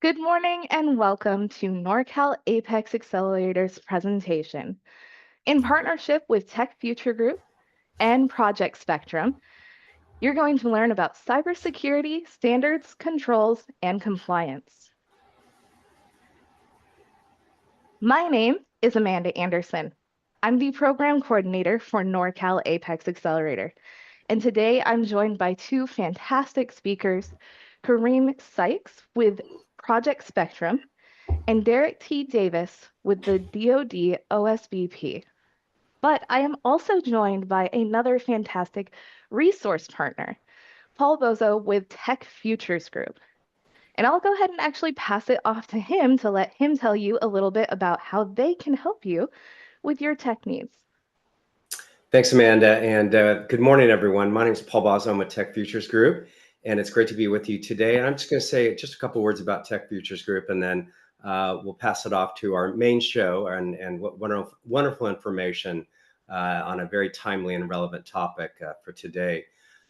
Good morning and welcome to Norcal APEX Accelerator's presentation. In partnership with Tech Future Group and Project Spectrum, you're going to learn about cybersecurity, standards, controls, and compliance. My name is Amanda Anderson. I'm the program coordinator for Norcal APEX Accelerator. And today I'm joined by two fantastic speakers, Kareem Sykes with Project Spectrum and Derek T. Davis with the DoD OSBP. But I am also joined by another fantastic resource partner, Paul Bozo with Tech Futures Group. And I'll go ahead and actually pass it off to him to let him tell you a little bit about how they can help you with your tech needs. Thanks, Amanda, and good morning, everyone. My name is Paul Bozo. I'm with Tech Futures Group, and it's great to be with you today. And I'm just going to say just a couple words about Tech Futures Group, and then we'll pass it off to our main show and what wonderful information on a very timely and relevant topic for today.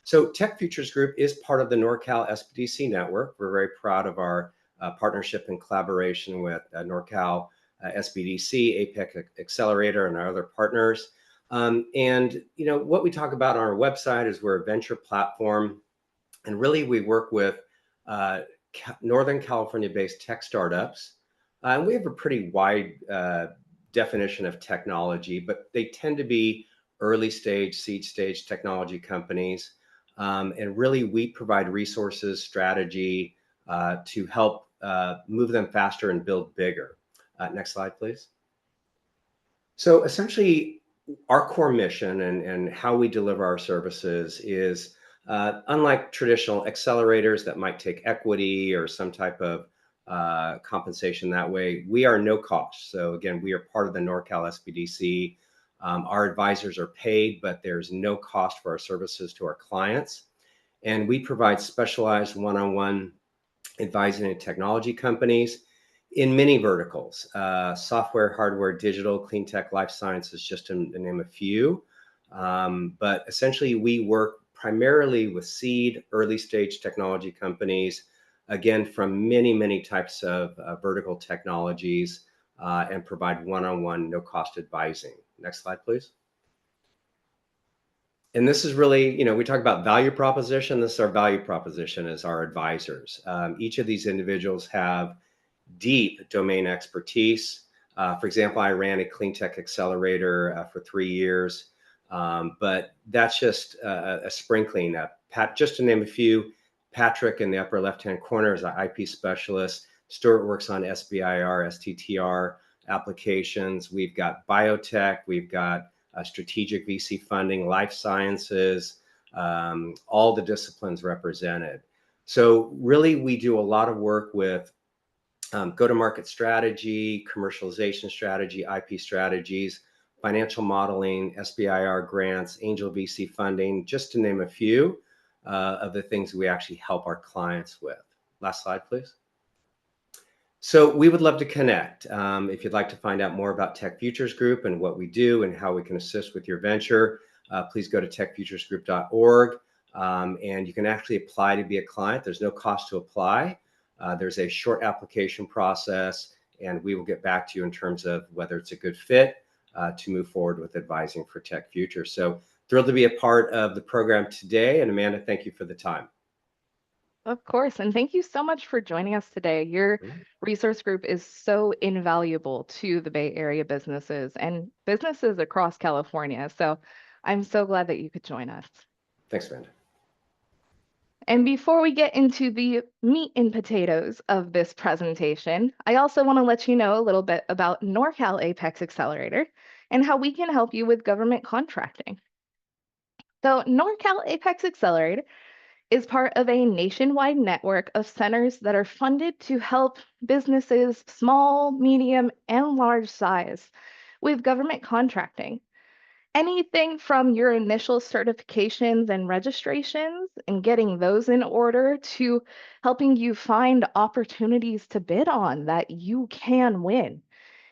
So Tech Futures Group is part of the Norcal SBDC network. We're very proud of our partnership and collaboration with Norcal SBDC, APEX Accelerator, and our other partners. And what we talk about on our website is we're a venture platform, and really we work with Northern California-based tech startups. And we have a pretty wide definition of technology, but they tend to be early stage, seed stage technology companies. And really we provide resources, strategy to help move them faster and build bigger. Next slide, please. So essentially, our core mission and how we deliver our services is unlike traditional accelerators that might take equity or some type of compensation that way. We are no cost. So again, we are part of the Norcal SBDC. Our advisors are paid, but there's no cost for our services to our clients. And we provide specialized one-on-one advising to technology companies in many verticals, software, hardware, digital, clean tech, life sciences, just to name a few. But essentially, we work primarily with seed, early stage technology companies, again, from many, many types of vertical technologies, and provide one-on-one, no-cost advising. Next slide, please. And this is really, we talk about value proposition. This is our value proposition as our advisors. Each of these individuals have deep domain expertise. For example, I ran a clean tech accelerator for 3 years, but that's just a sprinkling. Just to name a few, Patrick in the upper left-hand corner is our IP specialist. Stuart works on SBIR, STTR applications. We've got biotech. We've got strategic VC funding, life sciences, all the disciplines represented. So really, we do a lot of work with go-to-market strategy, commercialization strategy, IP strategies, financial modeling, SBIR grants, angel VC funding, just to name a few of the things we actually help our clients with. Last slide, please. So we would love to connect. If you'd like to find out more about Tech Futures Group and what we do and how we can assist with your venture, please go to techfuturesgroup.org, and you can actually apply to be a client. There's no cost to apply. There's a short application process, and we will get back to you in terms of whether it's a good fit to move forward with advising for Tech Future. So thrilled to be a part of the program today. And Amanda, thank you for the time. Of course, and thank you so much for joining us today. Your resource group is so invaluable to the Bay Area businesses and businesses across California. So I'm so glad that you could join us. Thanks, Amanda. And before we get into the meat and potatoes of this presentation, I also want to let you know a little bit about Norcal APEX Accelerator and how we can help you with government contracting. So Norcal APEX Accelerator is part of a nationwide network of centers that are funded to help businesses, small, medium, and large size, with government contracting. Anything from your initial certifications and registrations and getting those in order to helping you find opportunities to bid on that you can win.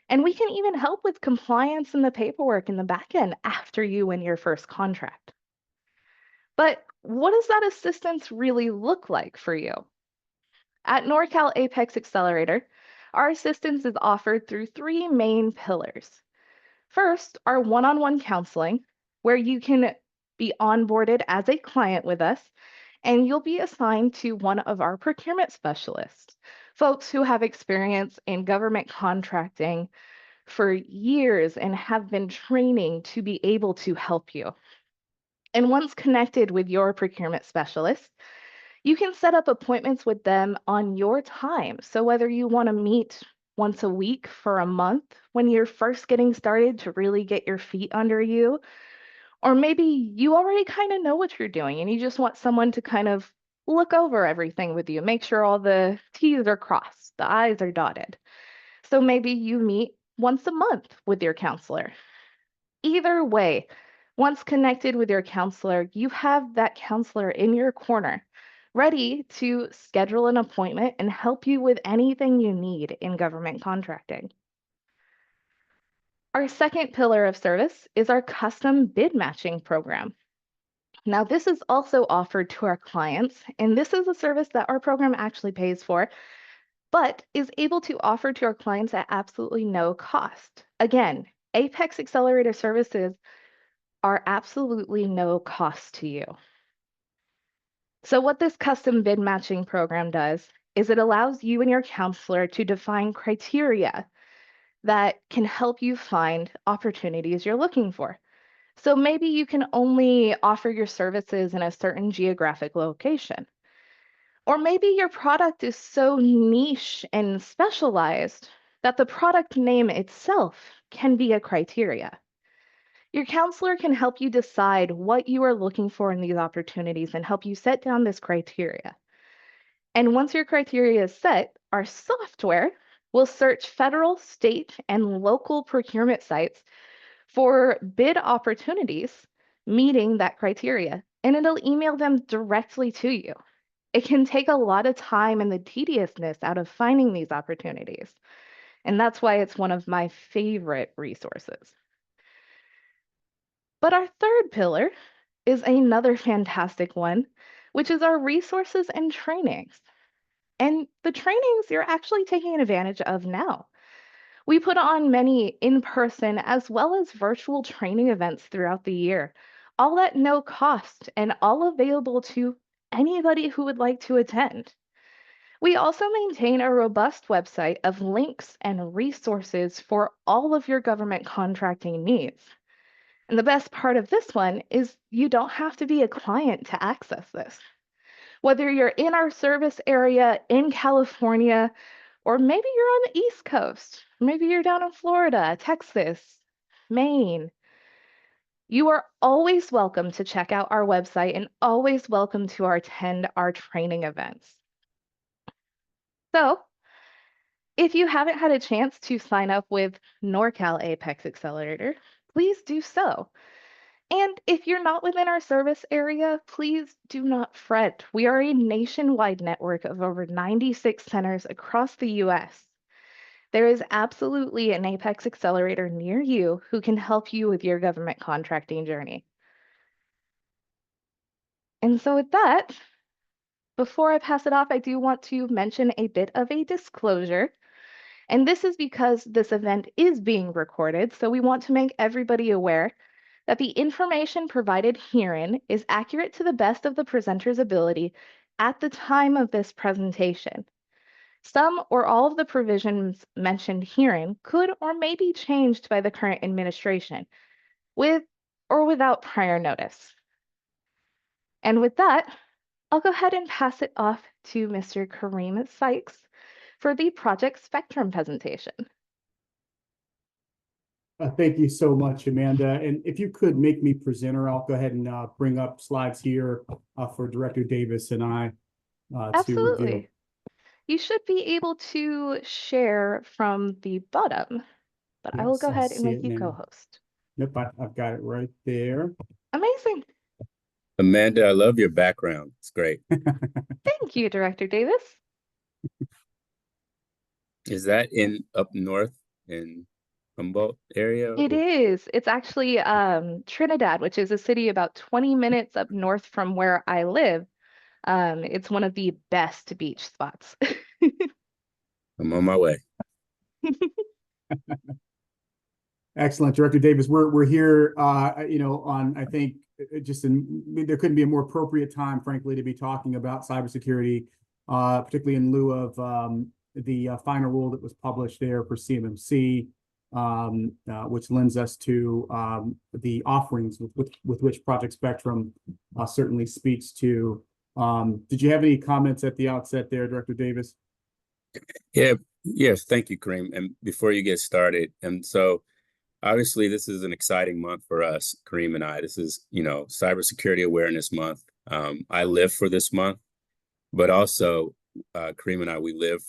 And we can even help with compliance and the paperwork in the back end after you win your first contract. But what does that assistance really look like for you? At Norcal APEX Accelerator, our assistance is offered through three main pillars. First, our one-on-one counseling, where you can be onboarded as a client with us, and you'll be assigned to one of our procurement specialists, folks who have experience in government contracting for years and have been training to be able to help you. And once connected with your procurement specialist, you can set up appointments with them on your time. So whether you want to meet once a week for a month when you're first getting started to really get your feet under you, or maybe you already kind of know what you're doing and you just want someone to kind of look over everything with you, make sure all the T's are crossed, the I's are dotted. So maybe you meet once a month with your counselor. Either way, once connected with your counselor, you have that counselor in your corner, ready to schedule an appointment and help you with anything you need in government contracting. Our second pillar of service is our custom bid matching program. Now, this is also offered to our clients, and this is a service that our program actually pays for, but is able to offer to our clients at absolutely no cost. Again, Apex Accelerator services are absolutely no cost to you. So what this custom bid matching program does is it allows you and your counselor to define criteria that can help you find opportunities you're looking for. So maybe you can only offer your services in a certain geographic location. Or maybe your product is so niche and specialized that the product name itself can be a criteria. Your counselor can help you decide what you are looking for in these opportunities and help you set down this criteria. And once your criteria is set, our software will search federal, state, and local procurement sites for bid opportunities meeting that criteria, and it'll email them directly to you. It can take a lot of time and the tediousness out of finding these opportunities. And that's why it's one of my favorite resources. But our third pillar is another fantastic one, which is our resources and trainings. And the trainings you're actually taking advantage of now. We put on many in-person as well as virtual training events throughout the year, all at no cost and all available to anybody who would like to attend. We also maintain a robust website of links and resources for all of your government contracting needs. And the best part of this one is you don't have to be a client to access this. Whether you're in our service area in California, or maybe you're on the East Coast, maybe you're down in Florida, Texas, Maine, you are always welcome to check out our website and always welcome to attend our training events. So, if you haven't had a chance to sign up with Norcal APEX Accelerator, please do so. And if you're not within our service area, please do not fret. We are a nationwide network of over 96 centers across the US. There is absolutely an Apex Accelerator near you who can help you with your government contracting journey. And so with that, before I pass it off, I do want to mention a bit of a disclosure. And this is because this event is being recorded, so we want to make everybody aware that the information provided herein is accurate to the best of the presenter's ability at the time of this presentation. Some or all of the provisions mentioned herein could or may be changed by the current administration, with or without prior notice. And with that, I'll go ahead and pass it off to Mr. Kareem Sykes for the Project Spectrum presentation. Thank you so much, Amanda. And if you could make me presenter, I'll go ahead and bring up slides here for Director Davis and I to Absolutely. review. You should be able to share from the bottom, but I will Yes, go I ahead and see make it you now. co-host. Nope, I've got it right there. Amazing. Amanda, I love your background. It's great. Thank you, Director Davis. Is that in up north in Humboldt area? It is. It's actually Trinidad, which is a city about 20 minutes up north from where I live. It's one of the best beach spots. I'm on my way. Excellent, Director Davis. We're here, on I think there couldn't be a more appropriate time, frankly, to be talking about cybersecurity, particularly in lieu of the final rule that was published there for CMMC, which lends us to the offerings with which Project Spectrum certainly speaks to. Did you have any comments at the outset there, Director Davis? Yeah, yes, thank you, Kareem. And before you get started, and so obviously this is an exciting month for us, Kareem and I. This is, Cybersecurity Awareness Month. I live for this month, but also Kareem and I, we live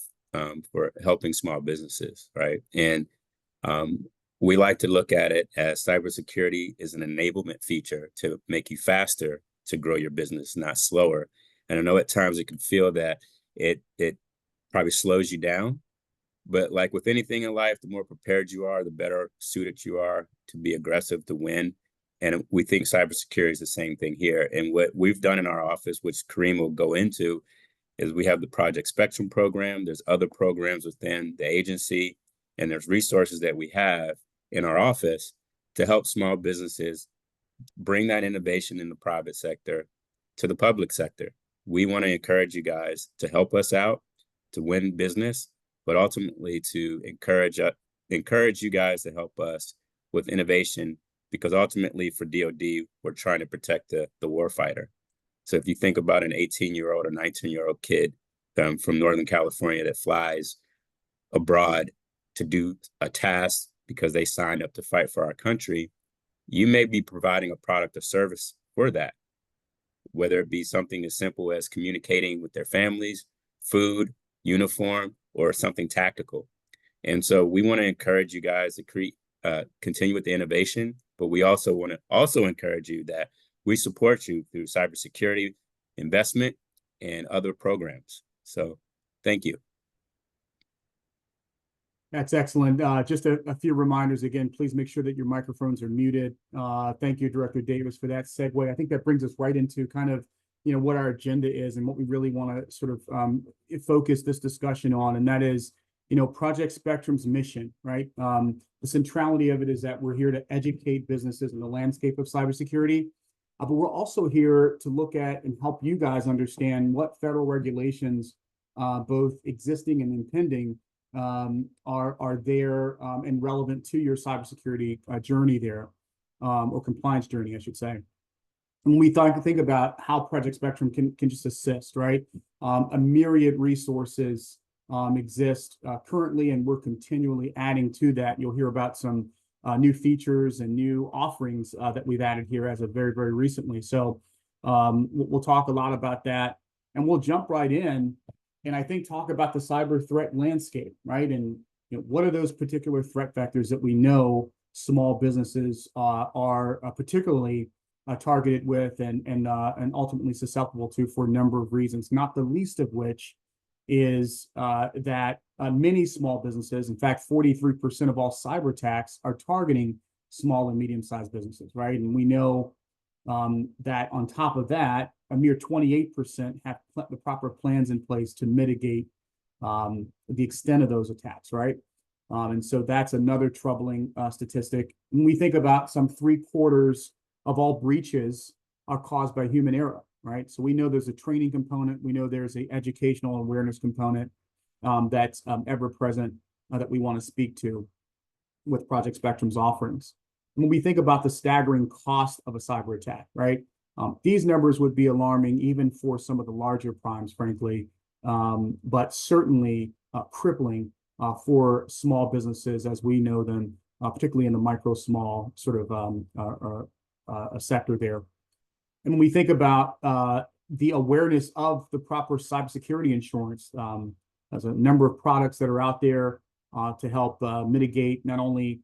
for helping small businesses, right? And we like to look at it as cybersecurity is an enablement feature to make you faster to grow your business, not slower. And I know at times it can feel that it probably slows you down, but like with anything in life, the more prepared you are, the better suited you are to be aggressive, to win. And we think cybersecurity is the same thing here. And what we've done in our office, which Kareem will go into, is we have the Project Spectrum program. There's other programs within the agency, and there's resources that we have in our office to help small businesses bring that innovation in the private sector to the public sector. We want to encourage you guys to help us out, to win business, but ultimately to encourage you guys to help us with innovation, because ultimately for DoD, we're trying to protect the warfighter. So if you think about an 18-year-old or 19-year-old kid from Northern California that flies abroad to do a task because they signed up to fight for our country, you may be providing a product or service for that, whether it be something as simple as communicating with their families, food, uniform, or something tactical. And so we want to encourage you guys to continue with the innovation, but we also want to encourage you that we support you through cybersecurity investment and other programs. So thank you. That's excellent. Just a few reminders again, please make sure that your microphones are muted. Thank you, Director Davis, for that segue. I think that brings us right into kind of, what our agenda is and what we really want to sort of focus this discussion on. And that is, Project Spectrum's mission, right? The centrality of it is that we're here to educate businesses in the landscape of cybersecurity. But we're also here to look at and help you guys understand what federal regulations, both existing and impending, are there and relevant to your cybersecurity journey there, or compliance journey, I should say. And when we think about how Project Spectrum can just assist, right? A myriad resources exist currently, and we're continually adding to that. You'll hear about some new features and new offerings that we've added here as of very, very recently. So we'll talk a lot about that, and we'll jump right in. And I think talk about the cyber threat landscape, right? And what are those particular threat vectors that we know small businesses are particularly targeted with and ultimately susceptible to for a number of reasons, not the least of which is that many small businesses, in fact, 43% of all cyber attacks are targeting small and medium-sized businesses, right? And we know that on top of that, a mere 28% have the proper plans in place to mitigate the extent of those attacks, right? And so that's another troubling statistic. When we think about some 3/4 of all breaches are caused by human error, right? So we know there's a training component. We know there's an educational awareness component that's ever present that we want to speak to with Project Spectrum's offerings. When we think about the staggering cost of a cyber attack, right? These numbers would be alarming even for some of the larger primes, frankly, but certainly crippling for small businesses as we know them, particularly in the micro small sort of a sector there. And when we think about the awareness of the proper cybersecurity insurance, there's a number of products that are out there to help mitigate not only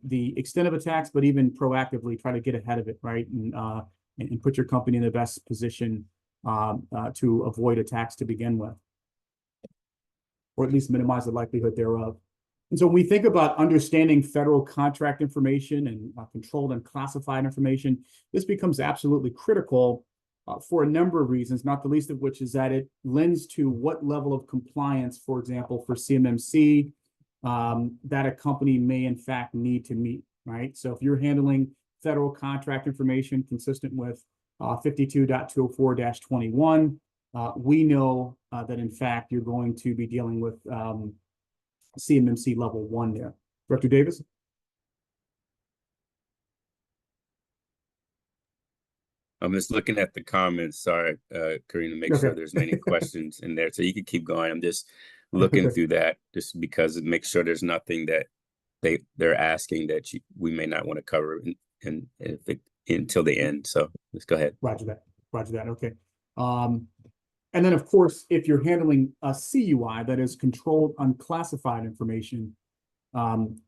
the extent of attacks, but even proactively try to get ahead of it, right? And put your company in the best position to avoid attacks to begin with, or at least minimize the likelihood thereof. And so when we think about understanding federal contract information and controlled and classified information, this becomes absolutely critical for a number of reasons, not the least of which is that it lends to what level of compliance, for example, for CMMC, that a company may in fact need to meet, right? So if you're handling federal contract information consistent with 52.204-21, we know that in fact you're going to be dealing with CMMC level 1 there. Director Davis? I'm just looking at the comments. Sorry, Karina, make sure there's many questions in there. So you can keep going. I'm just looking through that just because it makes sure there's nothing that they're asking that we may not want to cover until the end. So let's go ahead. Roger that. Okay. And then, of course, if you're handling a CUI, that is controlled unclassified information,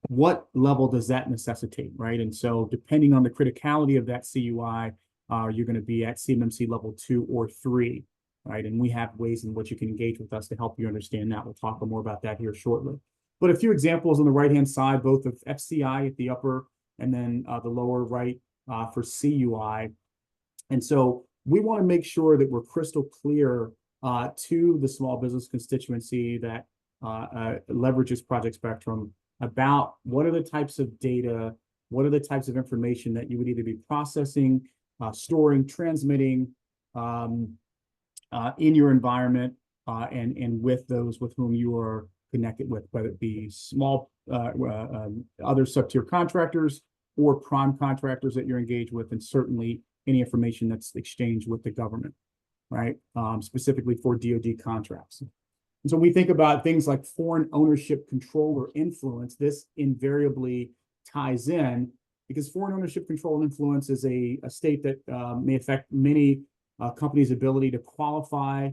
what level does that necessitate, right? And so depending on the criticality of that CUI, you're going to be at CMMC level 2 or 3, right? And we have ways in which you can engage with us to help you understand that. We'll talk more about that here shortly. But a few examples on the right-hand side, both of FCI at the upper and then the lower right for CUI. And so we want to make sure that we're crystal clear to the small business constituency that leverages Project Spectrum about what are the types of data, what are the types of information that you would either be processing, storing, transmitting in your environment and with those with whom you are connected with, whether it be small other sub-tier contractors or prime contractors that you're engaged with, and certainly any information that's exchanged with the government, right? Specifically for DoD contracts. And so we think about things like foreign ownership, control, or influence. This invariably ties in because foreign ownership, control, and influence is a state that may affect many companies' ability to qualify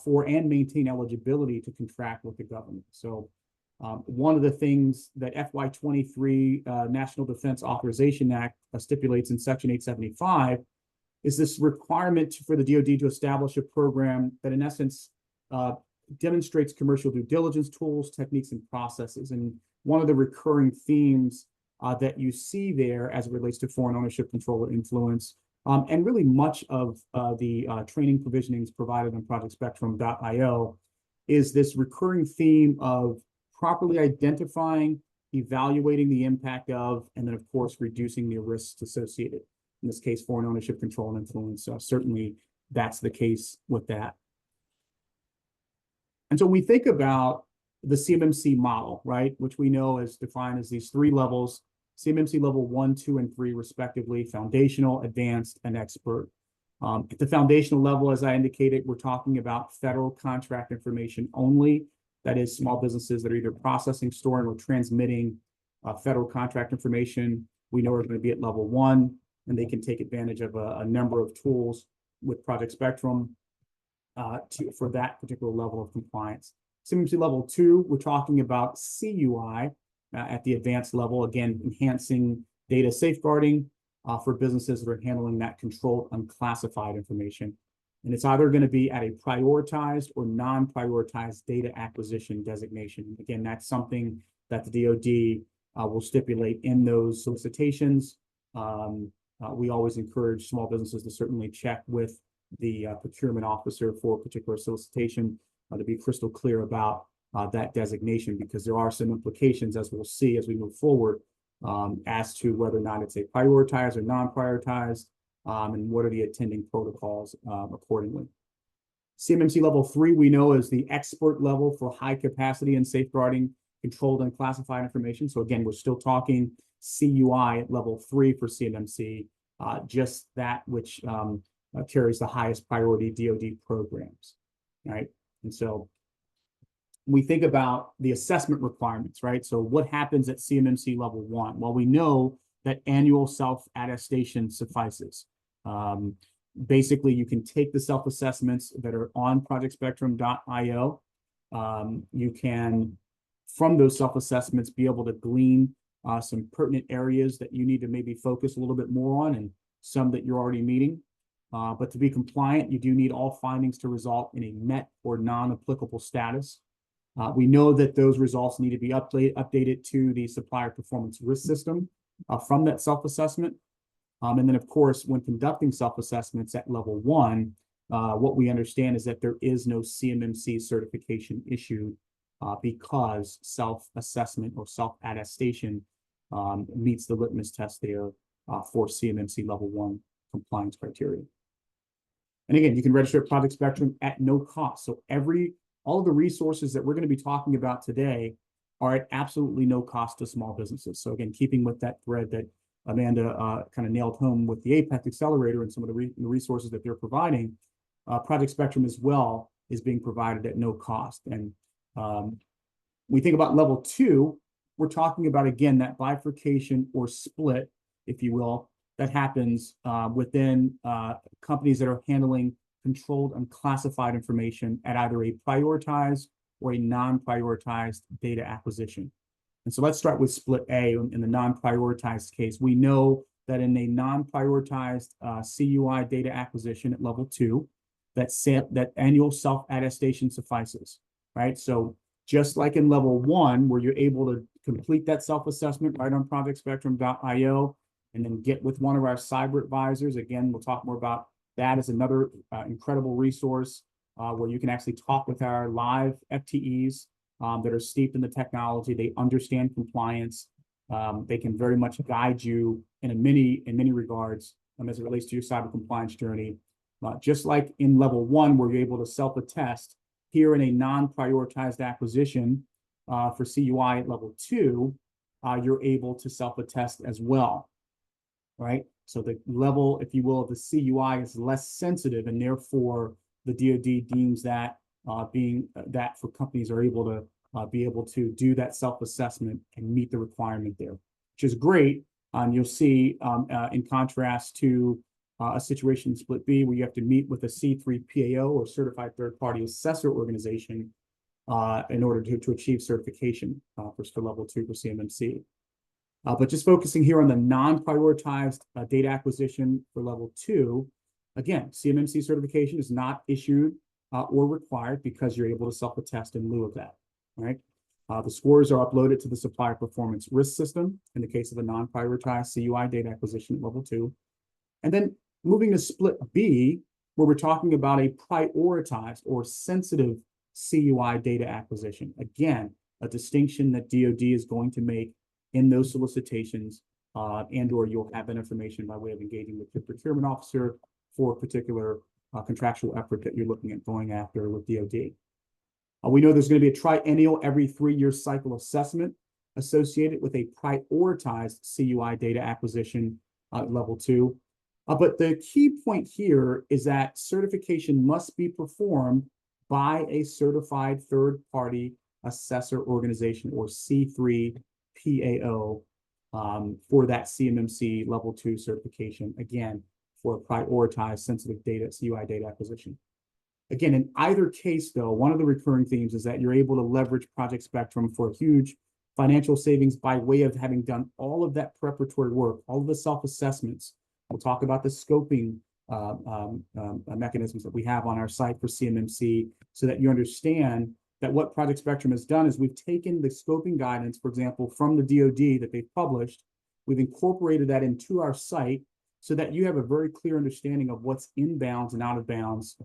for and maintain eligibility to contract with the government. So one of the things that FY23 National Defense Authorization Act stipulates in Section 875 is this requirement for the DoD to establish a program that in essence demonstrates commercial due diligence tools, techniques, and processes. And one of the recurring themes that you see there as it relates to foreign ownership, control, or influence, and really much of the training provisionings provided on ProjectSpectrum.io is this recurring theme of properly identifying, evaluating the impact of, and then of course, reducing the risks associated. In this case, foreign ownership, control, and influence. Certainly that's the case with that. And so we think about the CMMC model, right? Which we know is defined as these 3 levels, CMMC level 1, 2, and 3, respectively, foundational, advanced, and expert. At the foundational level, as I indicated, we're talking about federal contract information only. That is small businesses that are either processing, storing, or transmitting federal contract information. We know are going to be at level 1, and they can take advantage of a number of tools with Project Spectrum for that particular level of compliance. CMMC level 2, we're talking about CUI at the advanced level, again, enhancing data safeguarding for businesses that are handling that controlled unclassified information. And it's either going to be at a prioritized or non-prioritized data acquisition designation. Again, that's something that the DoD will stipulate in those solicitations. We always encourage small businesses to certainly check with the procurement officer for a particular solicitation to be crystal clear about that designation, because there are some implications, as we'll see as we move forward, as to whether or not it's a prioritized or non-prioritized, and what are the attending protocols accordingly. CMMC level 3 we know is the expert level for high capacity and safeguarding controlled and classified information. So again, we're still talking CUI at level 3 for CMMC, just that which carries the highest priority DoD programs, right? And so we think about the assessment requirements, right? So what happens at CMMC level 1? Well, we know that annual self-attestation suffices. Basically, you can take the self-assessments that are on ProjectSpectrum.io. You can, from those self-assessments, be able to glean some pertinent areas that you need to maybe focus a little bit more on, and some that you're already meeting. But to be compliant, you do need all findings to result in a met or non-applicable status. We know that those results need to be updated to the supplier performance risk system from that self-assessment. And then, of course, when conducting self-assessments at level 1, what we understand is that there is no CMMC certification issued because self-assessment or self-attestation meets the litmus test there for CMMC level 1 compliance criteria. And again, you can register at Project Spectrum at no cost. So all of the resources that we're going to be talking about today are at absolutely no cost to small businesses. So again, keeping with that thread that Amanda kind of nailed home with the APEX Accelerator and some of the resources that they're providing, Project Spectrum as well is being provided at no cost. And we think about level 2, we're talking about, again, that bifurcation or split, if you will, that happens within companies that are handling controlled and classified information at either a prioritized or a non-prioritized data acquisition. And so let's start with split A in the non-prioritized case. We know that in a non-prioritized CUI data acquisition at level 2, that annual self-attestation suffices, right? So just like in level 1, where you're able to complete that self-assessment right on projectspectrum.io, and then get with one of our cyber advisors. Again, we'll talk more about that as another incredible resource where you can actually talk with our live FTEs that are steeped in the technology. They understand compliance. They can very much guide you in many regards as it relates to your cyber compliance journey. Just like in level 1, where you're able to self-attest, here in a non-prioritized acquisition for CUI at level 2, you're able to self-attest as well. Right? So the level, if you will, of the CUI is less sensitive, and therefore the DoD deems that being that for companies are able to be able to do that self-assessment and meet the requirement there, which is great. You'll see in contrast to a situation in split B where you have to meet with a C3 PAO or certified third-party assessor organization in order to achieve certification for level 2 for CMMC. But just focusing here on the non-prioritized data acquisition for level 2, again, CMMC certification is not issued or required because you're able to self-attest in lieu of that, right? The scores are uploaded to the supplier performance risk system in the case of a non-prioritized CUI data acquisition at level 2. And then moving to split B, where we're talking about a prioritized or sensitive CUI data acquisition. Again, a distinction that DoD is going to make in those solicitations, and or you'll have that information by way of engaging with your procurement officer for a particular contractual effort that you're looking at going after with DoD. We know there's going to be a triennial every 3-year cycle assessment associated with a prioritized CUI data acquisition at level 2. But the key point here is that certification must be performed by a certified third-party assessor organization, or C3 PAO, for that CMMC level 2 certification, again, for a prioritized sensitive data, CUI data acquisition. Again, in either case, though, one of the recurring themes is that you're able to leverage Project Spectrum for huge financial savings by way of having done all of that preparatory work, all of the self-assessments. We'll talk about the scoping mechanisms that we have on our site for CMMC, so that you understand that what Project Spectrum has done is we've taken the scoping guidance, for example, from the DoD that they've published. We've incorporated that into our site so that you have a very clear understanding of what's in bounds and out of bounds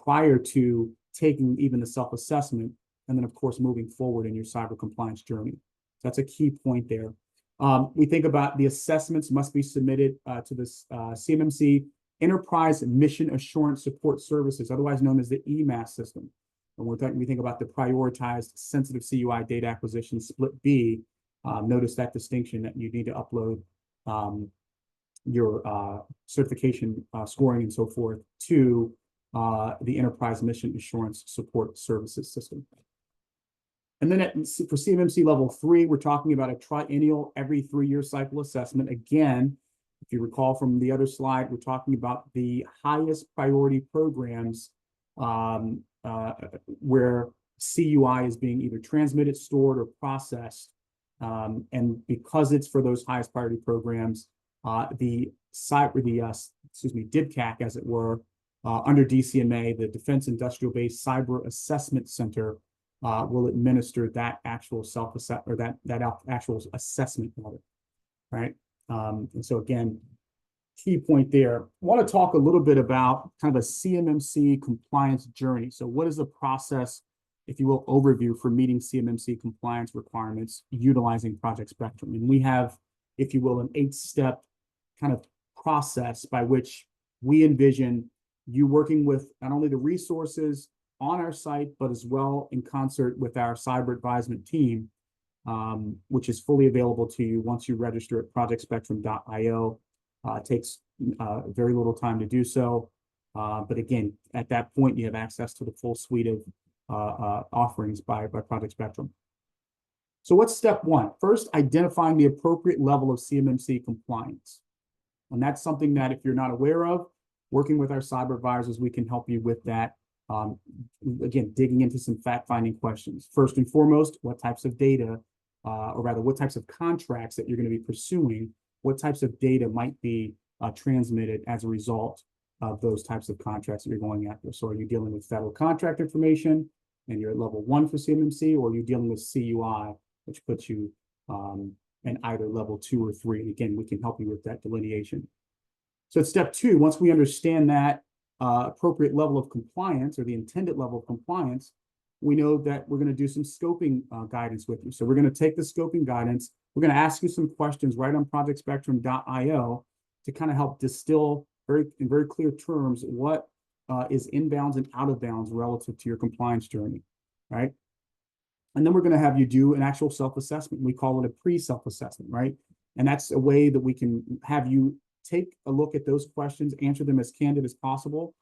prior to taking even the self-assessment, and then, of course, moving forward in your cyber compliance journey. That's a key point there. We think about the assessments must be submitted to this CMMC Enterprise Mission Assurance Support Services, otherwise known as the EMAS system. And we think about the prioritized sensitive CUI data acquisition, split B. Notice that distinction that you need to upload your certification scoring and so forth to the Enterprise Mission Assurance Support Services system. And then for CMMC level 3, we're talking about a triennial every 3-year cycle assessment. Again, if you recall from the other slide, we're talking about the highest priority programs where CUI is being either transmitted, stored, or processed. And because it's for those highest priority programs, the DIBCAC, as it were, under DCMA, the Defense Industrial Base Cyber Assessment Center, will administer that actual self-assessment, or that actual assessment audit, right? And so again, key point there. I want to talk a little bit about kind of a CMMC compliance journey. So what is the process, if you will, overview for meeting CMMC compliance requirements utilizing Project Spectrum? And we have, if you will, an 8-step kind of process by which we envision you working with not only the resources on our site, but as well in concert with our cyber advisement team, which is fully available to you once you register at projectspectrum.io. It takes very little time to do so. But again, at that point, you have access to the full suite of offerings by Project Spectrum. So what's step one? First, identifying the appropriate level of CMMC compliance. And that's something that if you're not aware of, working with our cyber advisors, we can help you with that. Again, digging into some fact-finding questions. First and foremost, what types of data, or rather what types of contracts that you're going to be pursuing, what types of data might be transmitted as a result of those types of contracts that you're going after. So are you dealing with federal contract information and you're at level 1 for CMMC, or are you dealing with CUI, which puts you in either level 2 or 3? And again, we can help you with that delineation. So at step 2, once we understand that appropriate level of compliance, or the intended level of compliance, we know that we're going to do some scoping guidance with you. So we're going to take the scoping guidance. We're going to ask you some questions right on projectspectrum.io to kind of help distill in very clear terms what is inbounds and out of bounds relative to your compliance journey, right? And then we're going to have you do an actual self-assessment. We call it a pre-self-assessment, right? And that's a way that we can have you take a look at those questions, answer them as candid as possible,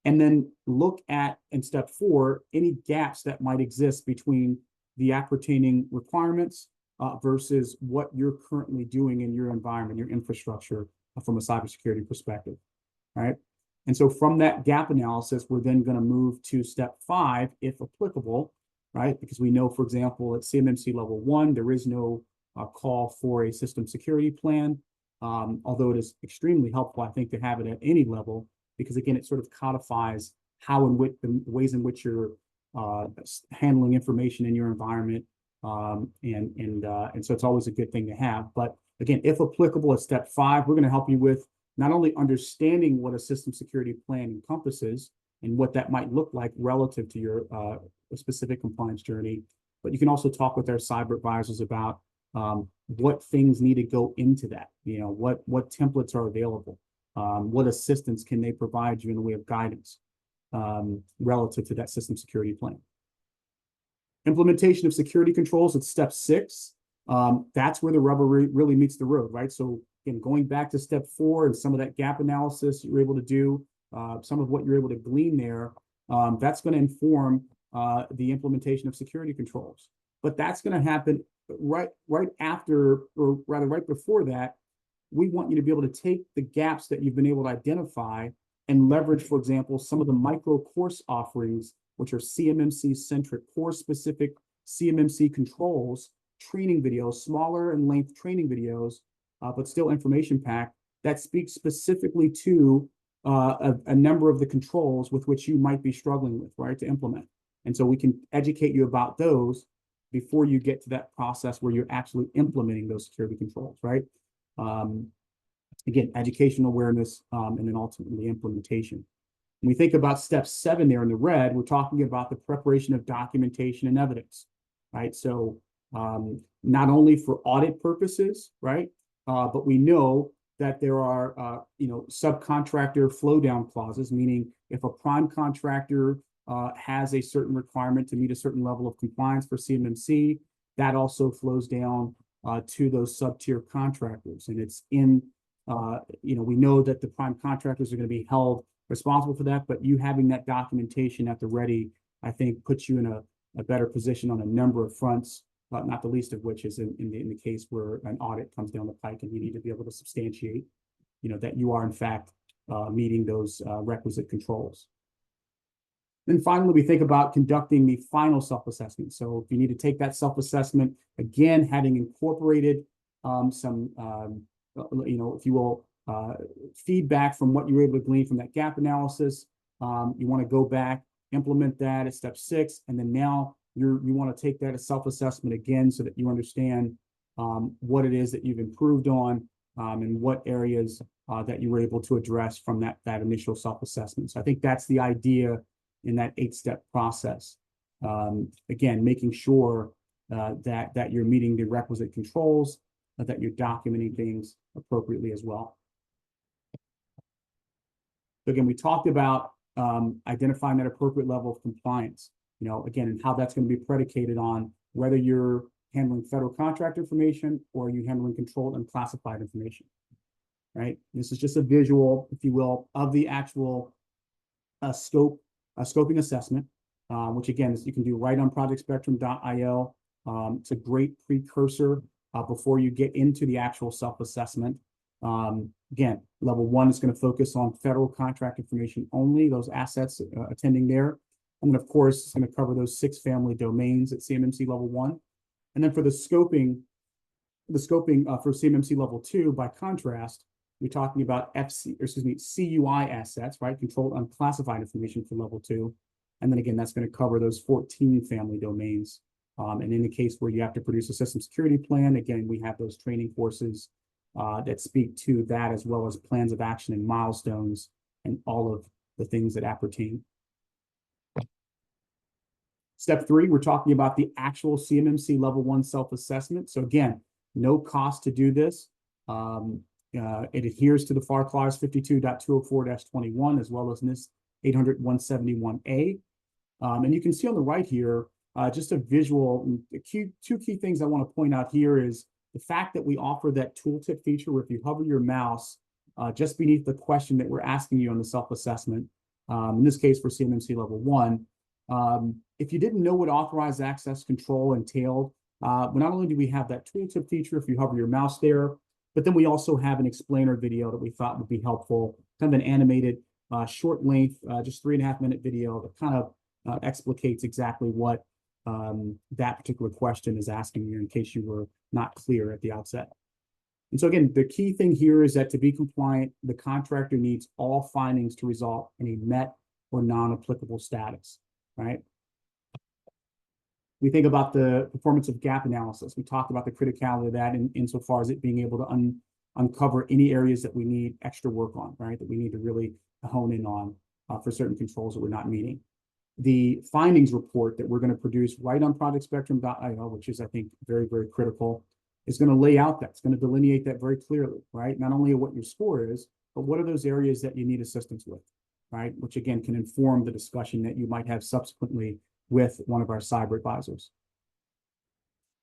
and then look at, in step 4, any gaps that might exist between the appertaining requirements versus what you're currently doing in your environment, your infrastructure from a cybersecurity perspective, right? And so from that gap analysis, we're then going to move to step 5, if applicable, right? Because we know, for example, at CMMC level 1, there is no call for a system security plan. Although it is extremely helpful, I think, to have it at any level, because again, it sort of codifies how and with the ways in which you're handling information in your environment, and so it's always a good thing to have. But again, if applicable, at step 5, we're going to help you with not only understanding what a system security plan encompasses and what that might look like relative to your specific compliance journey, but you can also talk with our cyber advisors about what things need to go into that, what templates are available, what assistance can they provide you in the way of guidance relative to that system security plan. Implementation of security controls at step 6. That's where the rubber really meets the road, right? So again, going back to step 4 and some of that gap analysis you're able to do, some of what you're able to glean there, that's going to inform the implementation of security controls. But that's going to happen right after, or rather right before that. We want you to be able to take the gaps that you've been able to identify and leverage, for example, some of the micro course offerings, which are CMMC centric, course specific CMMC controls, training videos, smaller in length training videos, but still information packed, that speaks specifically to a number of the controls with which you might be struggling with, right, to implement. And so we can educate you about those before you get to that process where you're actually implementing those security controls, right? Again, educational awareness, and then ultimately implementation. When we think about step 7 there in the red, we're talking about the preparation of documentation and evidence, right? So not only for audit purposes, right? But we know that there are, subcontractor flow down clauses, meaning if a prime contractor has a certain requirement to meet a certain level of compliance for CMMC, that also flows down to those sub-tier contractors. And it's in, we know that the prime contractors are going to be held responsible for that, but you having that documentation at the ready, I think, puts you in a better position on a number of fronts, not the least of which is in the case where an audit comes down the pike and you need to be able to substantiate, that you are in fact meeting those requisite controls. Then finally, we think about conducting the final self-assessment. So if you need to take that self-assessment, again, having incorporated some, if you will, feedback from what you were able to glean from that gap analysis, you want to go back, implement that at step 6, and then now you want to take that as self-assessment again so that you understand what it is that you've improved on, and what areas that you were able to address from that initial self-assessment. So I think that's the idea in that 8-step process. Again, making sure that you're meeting the requisite controls, that you're documenting things appropriately as well. So again, we talked about identifying that appropriate level of compliance, again, and how that's going to be predicated on whether you're handling federal contract information or you handling controlled and classified information, right? This is just a visual, if you will, of the actual scoping assessment, which again, you can do right on projectspectrum.io. It's a great precursor before you get into the actual self-assessment. Again, level 1 is going to focus on federal contract information only, those assets attending there. And then, of course, it's going to cover those 6 family domains at CMMC level 1. And then for the scoping for CMMC level 2, by contrast, we're talking about CUI assets, right? Controlled unclassified information for level 2. And then again, that's going to cover those 14 family domains. And in the case where you have to produce a system security plan, again, we have those training courses that speak to that, as well as plans of action and milestones and all of the things that appertain. Step 3, we're talking about the actual CMMC level 1 self-assessment. So again, no cost to do this. It adheres to the FAR Clause 52.204-21, as well as NIST 800-171A. And you can see on the right here, just a visual. Two key things I want to point out here is the fact that we offer that tooltip feature where if you hover your mouse just beneath the question that we're asking you on the self-assessment, in this case for CMMC level 1, if you didn't know what authorized access control entailed, not only do we have that tooltip feature if you hover your mouse there, but then we also have an explainer video that we thought would be helpful, kind of an animated, short length, just 3.5-minute video that kind of explicates exactly what that particular question is asking you in case you were not clear at the outset. And so again, the key thing here is that to be compliant, the contractor needs all findings to result in a met or non-applicable status, right? We think about the performance of gap analysis. We talked about the criticality of that insofar as it being able to uncover any areas that we need extra work on, right? That we need to really hone in on for certain controls that we're not meeting. The findings report that we're going to produce right on projectspectrum.io, which is, I think, very, very critical, is going to lay out that. It's going to delineate that very clearly, right? Not only what your score is, but what are those areas that you need assistance with, right? Which, again, can inform the discussion that you might have subsequently with one of our cyber advisors.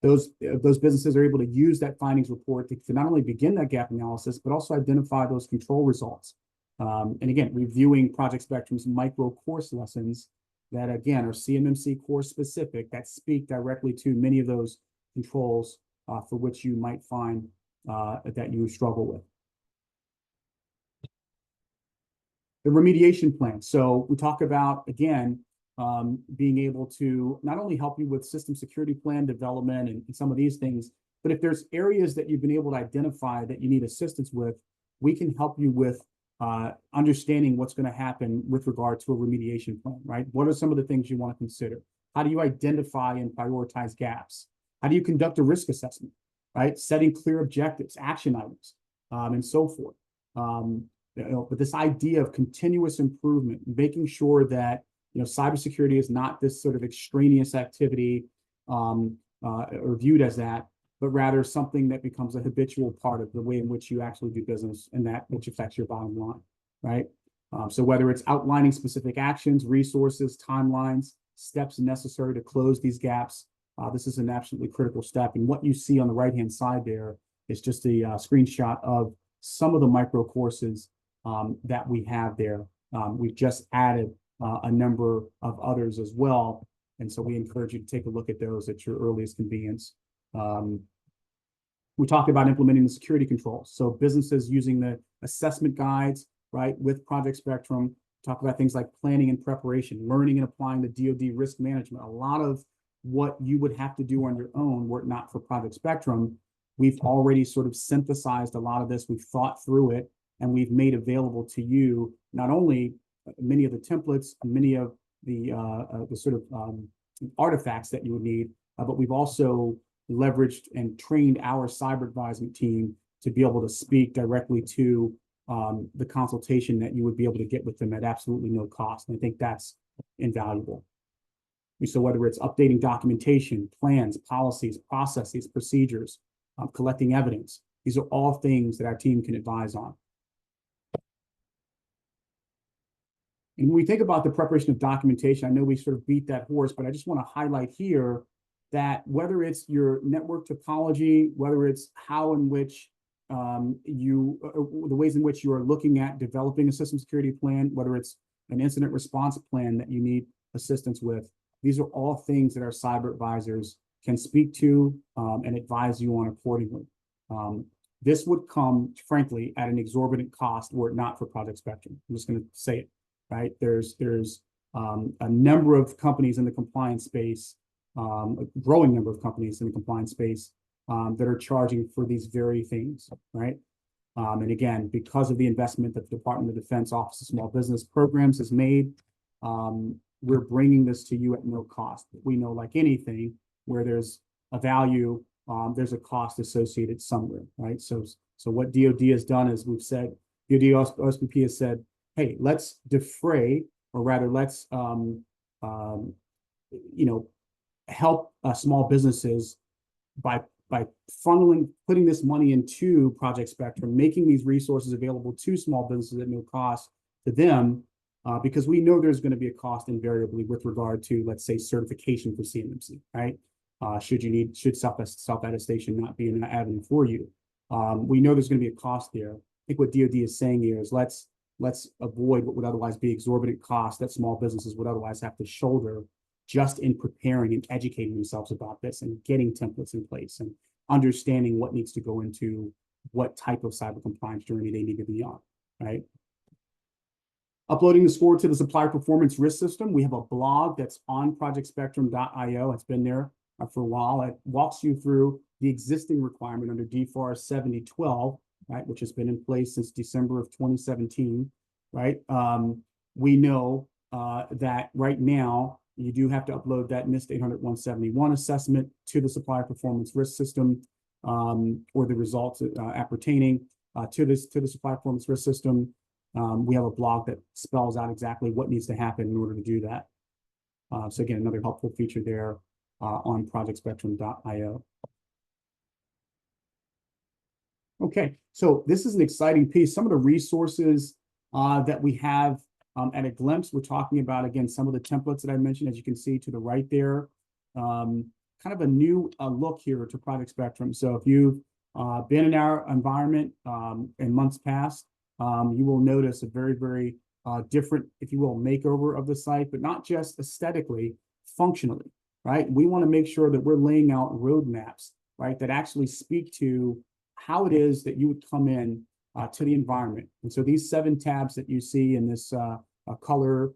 Those businesses are able to use that findings report to not only begin that gap analysis, but also identify those control results. And again, reviewing Project Spectrum's micro course lessons that, again, are CMMC course specific, that speak directly to many of those controls for which you might find that you struggle with. The remediation plan. So we talk about, again, being able to not only help you with system security plan development and some of these things, but if there's areas that you've been able to identify that you need assistance with, we can help you with understanding what's going to happen with regard to a remediation plan, right? What are some of the things you want to consider? How do you identify and prioritize gaps? How do you conduct a risk assessment, right? Setting clear objectives, action items, and so forth. But this idea of continuous improvement, making sure that cybersecurity is not this sort of extraneous activity or viewed as that, but rather something that becomes a habitual part of the way in which you actually do business and that which affects your bottom line, right? So whether it's outlining specific actions, resources, timelines, steps necessary to close these gaps, this is an absolutely critical step. And what you see on the right-hand side there is just a screenshot of some of the micro courses that we have there. We've just added a number of others as well. And so we encourage you to take a look at those at your earliest convenience. We talked about implementing the security controls. So businesses using the assessment guides, right, with Project Spectrum, talk about things like planning and preparation, learning and applying the DoD risk management. A lot of what you would have to do on your own were it not for Project Spectrum. We've already sort of synthesized a lot of this. We've thought through it, and we've made available to you not only many of the templates, many of the sort of artifacts that you would need, but we've also leveraged and trained our cyber advisement team to be able to speak directly to the consultation that you would be able to get with them at absolutely no cost. And I think that's invaluable. So whether it's updating documentation, plans, policies, processes, procedures, collecting evidence, these are all things that our team can advise on. And when we think about the preparation of documentation, I know we sort of beat that horse, but I just want to highlight here that whether it's your network topology, whether it's how in which the ways in which you are looking at developing a system security plan, whether it's an incident response plan that you need assistance with, these are all things that our cyber advisors can speak to and advise you on accordingly. This would come, frankly, at an exorbitant cost were it not for Project Spectrum. I'm just going to say it, right? There's a number of companies in the compliance space, a growing number of companies in the compliance space that are charging for these very things, right? And again, because of the investment that the Department of Defense Office of Small Business Programs has made, we're bringing this to you at no cost. We know, like anything, where there's a value, there's a cost associated somewhere, right? So what DoD has done is we've said, DoD OSPP has said, hey, let's defray, or rather, let's help small businesses by funneling, putting this money into Project Spectrum, making these resources available to small businesses at no cost to them, because we know there's going to be a cost invariably with regard to, let's say, certification for CMMC, right? Should self-attestation not be an avenue for you? We know there's going to be a cost there. I think what DoD is saying here is let's avoid what would otherwise be exorbitant costs that small businesses would otherwise have to shoulder just in preparing and educating themselves about this and getting templates in place and understanding what needs to go into what type of cyber compliance journey they need to be on, right? Uploading the score to the supplier performance risk system. We have a blog that's on projectspectrum.io. It's been there for a while. It walks you through the existing requirement under DFAR 7012, right, which has been in place since December of 2017, right? We know that right now, you do have to upload that NIST 800-171 assessment to the supplier performance risk system, or the results appertaining to the supplier performance risk system. We have a blog that spells out exactly what needs to happen in order to do that. So again, another helpful feature there on projectspectrum.io. Okay, so this is an exciting piece. Some of the resources that we have at a glimpse, we're talking about, again, some of the templates that I mentioned, as you can see to the right there. Kind of a new look here to Project Spectrum. So if you've been in our environment in months past, you will notice a very, very different, if you will, makeover of the site, but not just aesthetically, functionally, right? We want to make sure that we're laying out roadmaps, right, that actually speak to how it is that you would come in to the environment. And so these 7 tabs that you see in this color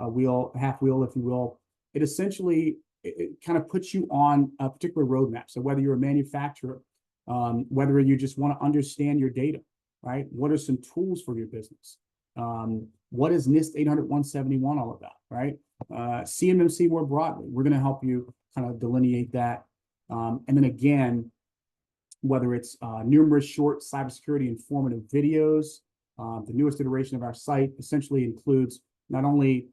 wheel, half wheel, if you will, it essentially it kind of puts you on a particular roadmap. So whether you're a manufacturer, whether you just want to understand your data, right? What are some tools for your business? What is NIST 800-171 all about, right? CMMC more broadly, we're going to help you kind of delineate that. And then again, whether it's numerous short cybersecurity informative videos, the newest iteration of our site essentially includes not only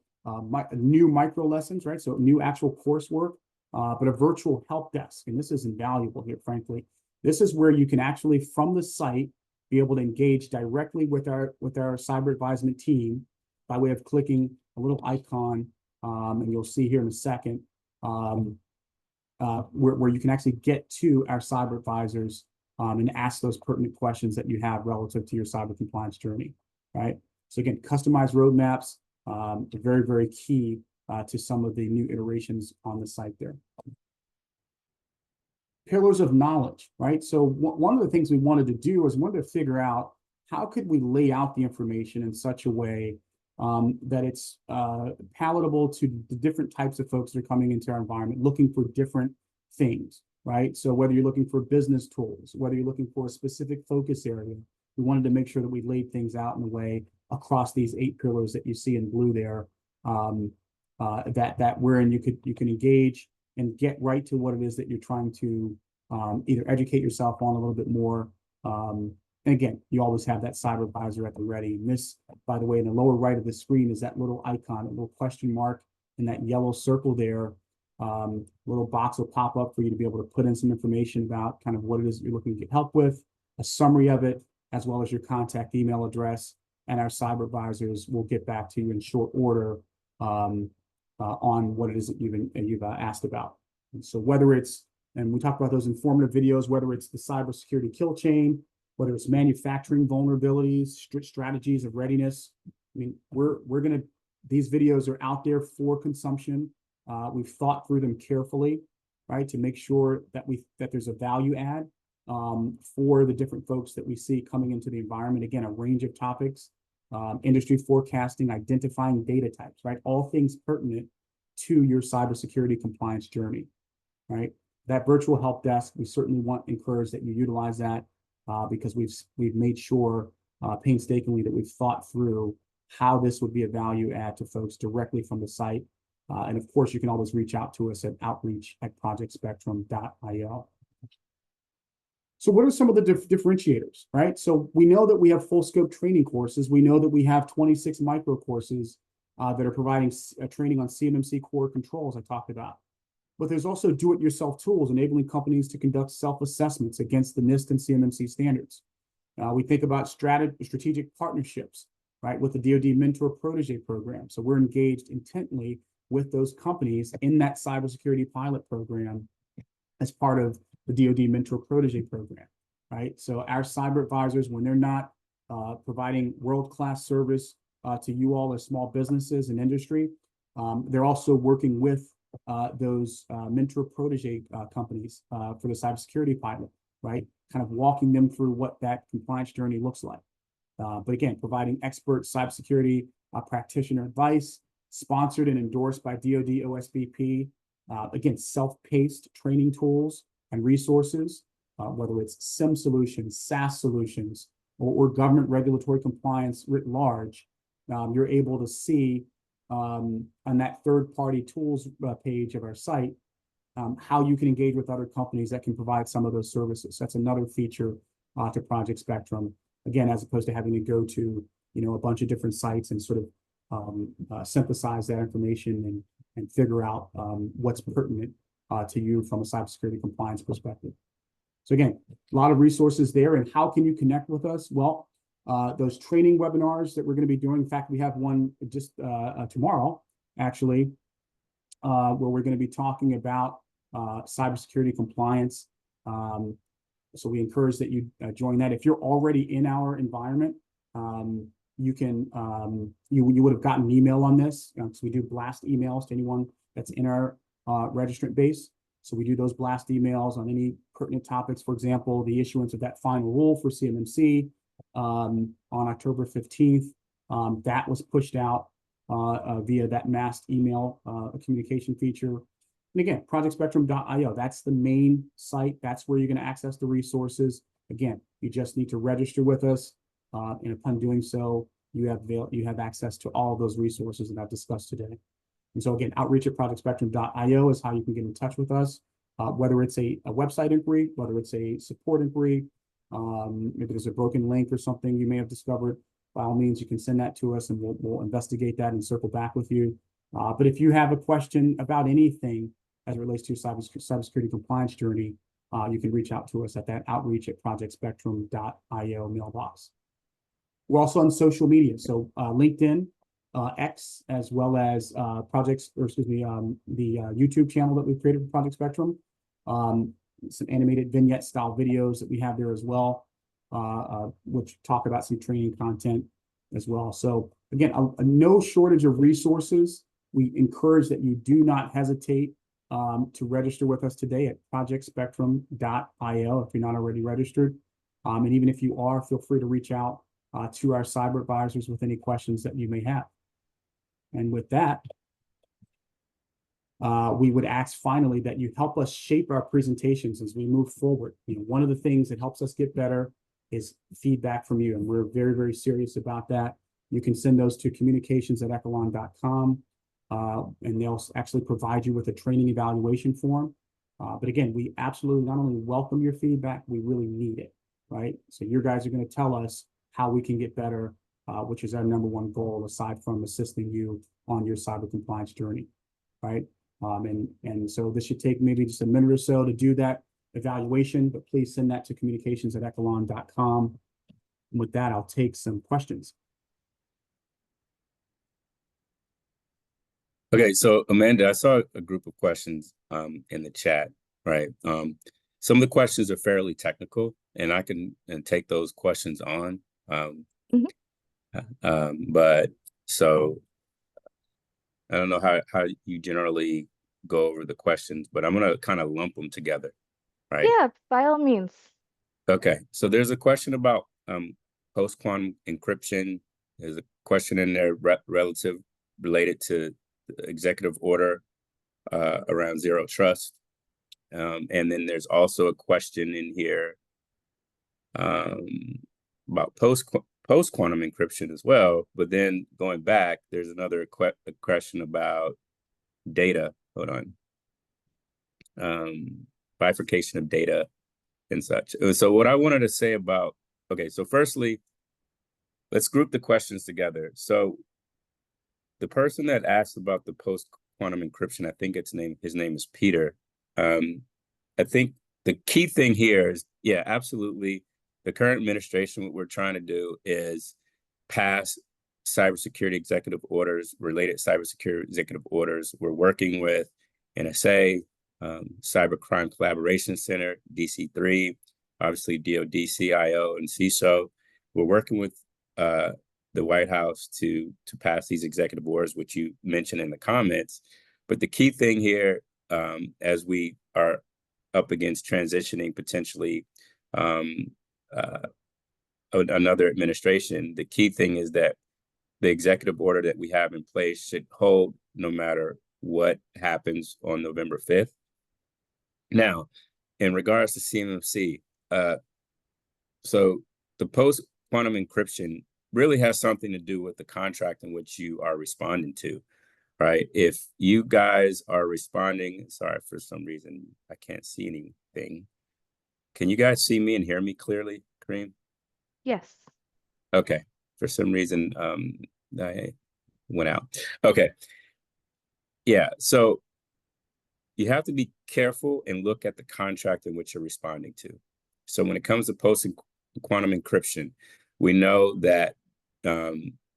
new micro lessons, right? So new actual coursework, but a virtual help desk. And this is invaluable here, frankly. This is where you can actually, from the site, be able to engage directly with our cyber advisement team by way of clicking a little icon, and you'll see here in a second, where you can actually get to our cyber advisors and ask those pertinent questions that you have relative to your cyber compliance journey, right? So again, customized roadmaps are very, very key to some of the new iterations on the site there. Pillars of knowledge, right? So one of the things we wanted to do was wanted to figure out how could we lay out the information in such a way that it's palatable to the different types of folks that are coming into our environment, looking for different things, right? So whether you're looking for business tools, whether you're looking for a specific focus area, we wanted to make sure that we laid things out in a way across these 8 pillars that you see in blue there, that wherein you can engage and get right to what it is that you're trying to either educate yourself on a little bit more, And again, you always have that cyber advisor at the ready. And this, by the way, in the lower right of the screen is that little icon, a little question mark, and that yellow circle there. Little box will pop up for you to be able to put in some information about kind of what it is you're looking to get help with, a summary of it, as well as your contact email address. And our cyber advisors will get back to you in short order on what it is that you've asked about. And so whether it's, and we talked about those informative videos, whether it's the cybersecurity kill chain, whether it's manufacturing vulnerabilities, strategies of readiness. I mean, these videos are out there for consumption. We've thought through them carefully, right, to make sure that there's a value add for the different folks that we see coming into the environment. Again, a range of topics, industry forecasting, identifying data types, right, all things pertinent to your cybersecurity compliance journey, right? That virtual help desk, we certainly encourage that you utilize that because we've made sure painstakingly that we've thought through how this would be a value add to folks directly from the site. And of course, you can always reach out to us at outreach@projectspectrum.io. So what are some of the differentiators, right? So we know that we have full scope training courses. We know that we have 26 micro courses that are providing training on CMMC core controls I talked about. But there's also do-it-yourself tools enabling companies to conduct self-assessments against the NIST and CMMC standards. We think about strategic partnerships, right, with the DoD Mentor Protege program. So we're engaged intently with those companies in that cybersecurity pilot program as part of the DoD Mentor Protege program, right? So our cyber advisors, when they're not providing world-class service to you all as small businesses and industry, they're also working with those mentor protege companies for the cybersecurity pilot, right? Kind of walking them through what that compliance journey looks like. But again, providing expert cybersecurity practitioner advice, sponsored and endorsed by DoD OSBP. Again, self-paced training tools and resources, whether it's SIM solutions, SaaS solutions, or government regulatory compliance writ large. You're able to see on that third-party tools page of our site how you can engage with other companies that can provide some of those services. That's another feature to Project Spectrum. Again, as opposed to having to go to a bunch of different sites and sort of synthesize that information and figure out what's pertinent to you from a cybersecurity compliance perspective. So again, a lot of resources there. And how can you connect with us? Well, those training webinars that we're going to be doing. In fact, we have one just tomorrow, actually, where we're going to be talking about cybersecurity compliance. So we encourage that you join that. If you're already in our environment, you can you would have gotten an email on this because we do blast emails to anyone that's in our registrant base. So we do those blast emails on any pertinent topics. For example, the issuance of that final rule for CMMC on October 15th. That was pushed out via that massed email communication feature. And again, projectspectrum.io, that's the main site. That's where you're going to access the resources. Again, you just need to register with us. And upon doing so, you have access to all of those resources that I've discussed today. And so again, outreach@projectspectrum.io is how you can get in touch with us, whether it's a website inquiry, whether it's a support inquiry, maybe there's a broken link or something you may have discovered. By all means, you can send that to us and we'll investigate that and circle back with you. But if you have a question about anything as it relates to cybersecurity compliance journey, you can reach out to us at that outreach@projectspectrum.io mailbox. We're also on social media, so LinkedIn, X, as well as the YouTube channel that we've created for Project Spectrum. Some animated vignette style videos that we have there as well, which talk about some training content as well. So again, no shortage of resources. We encourage that you do not hesitate to register with us today at projectspectrum.io if you're not already registered. And even if you are, feel free to reach out to our cyber advisors with any questions that you may have. And with that, we would ask finally that you help us shape our presentations as we move forward. One of the things that helps us get better is feedback from you, and we're very, very serious about that. You can send those to communications@echelon.com, and they'll actually provide you with a training evaluation form. But again, we absolutely not only welcome your feedback, we really need it. right? So your guys are going to tell us how we can get better, which is our number one goal, aside from assisting you on your cyber compliance journey, right? And so this should take maybe just a minute or so to do that evaluation, but please send that to communications@echelon.com. With that, I'll take some questions. Okay, so Amanda, I saw a group of questions in the chat, right? Some of the questions are fairly technical, and I can take those questions on. But so I don't know how you generally go over the questions, but I'm gonna kind of lump them together, right? Yeah, by all means. Okay, so there's a question about post-quantum encryption. There's a question in there related to the executive order around zero trust. And then there's also a question in here about post-quantum encryption as well. But then going back, there's another question about data. Hold on. Bifurcation of data and such. So what I wanted to say about, okay, so firstly, let's group the questions together. So the person that asked about the post-quantum encryption, I think his name is Peter. I think the key thing here is, yeah, absolutely. The current administration, what we're trying to do is pass cybersecurity executive orders, related cybersecurity executive orders. We're working with NSA, Cybercrime Collaboration Center, DC3, obviously DoD, CIO, and CISO. We're working with the White House to pass these executive orders, which you mentioned in the comments. But the key thing here, as we are up against transitioning potentially another administration, the key thing is that the executive order that we have in place should hold no matter what happens on November 5th. Now, in regards to CMMC, so the post-quantum encryption really has something to do with the contract in which you are responding to, right? If you guys are responding, sorry, for some reason, I can't see anything. Can you guys see me and hear me clearly, Kareem? Yes. Okay. For some reason, I went out. Okay. Yeah. So you have to be careful and look at the contract in which you're responding to. So when it comes to post-quantum encryption, we know that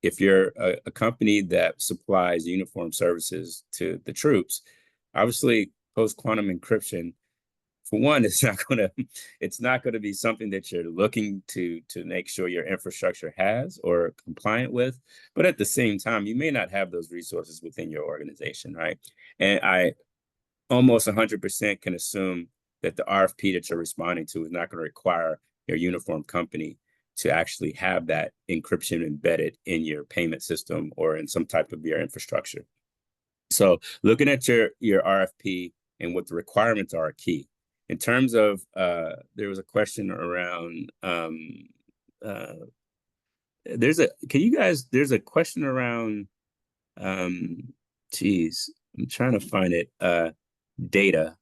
if you're a company that supplies uniform services to the troops, obviously post-quantum encryption, for one, it's not going to be something that you're looking to make sure your infrastructure has or compliant with. But at the same time, you may not have those resources within your organization, right? And I almost 100% can assume that the RFP that you're responding to is not going to require your uniform company to actually have that encryption embedded in your payment system or in some type of your infrastructure. So looking at your RFP and what the requirements are key. In terms of, there was a question around, there's a question around, geez, I'm trying to find it, data.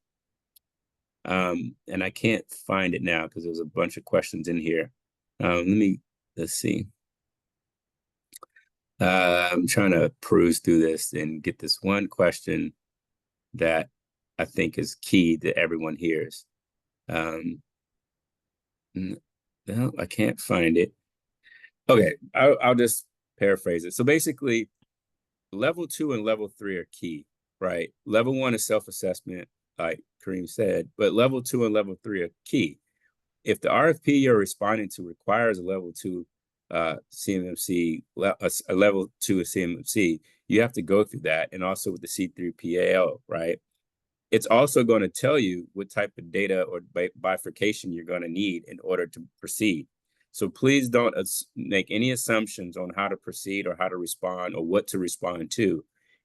And I can't find it now because there's a bunch of questions in here. Let's see. I'm trying to peruse through this and get this one question that I think is key that everyone hears. No, I can't find it. Okay, I'll just paraphrase it. So basically, level 2 and level 3 are key, right? Level 1 is self-assessment, like Kareem said, but level 2 and level 3 are key. If the RFP you're responding to requires a level 2 CMMC, a level 2 of CMMC, you have to go through that, and also with the C3PAO, right? It's also going to tell you what type of data or bifurcation you're going to need in order to proceed. So please don't make any assumptions on how to proceed or how to respond or what to respond to.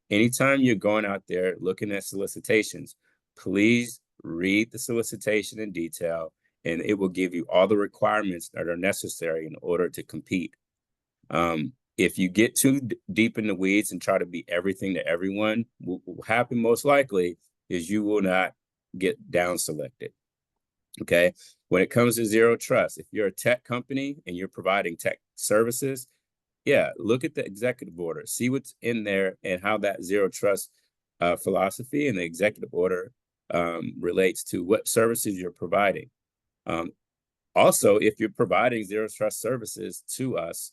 Anytime you're going out there looking at solicitations, please read the solicitation in detail, and it will give you all the requirements that are necessary in order to compete. If you get too deep in the weeds and try to be everything to everyone, what will happen most likely is you will not get down selected. Okay. When it comes to zero trust, if you're a tech company and you're providing tech services, yeah, look at the executive order, see what's in there and how that zero trust philosophy and the executive order relates to what services you're providing. Also, if you're providing zero trust services to us,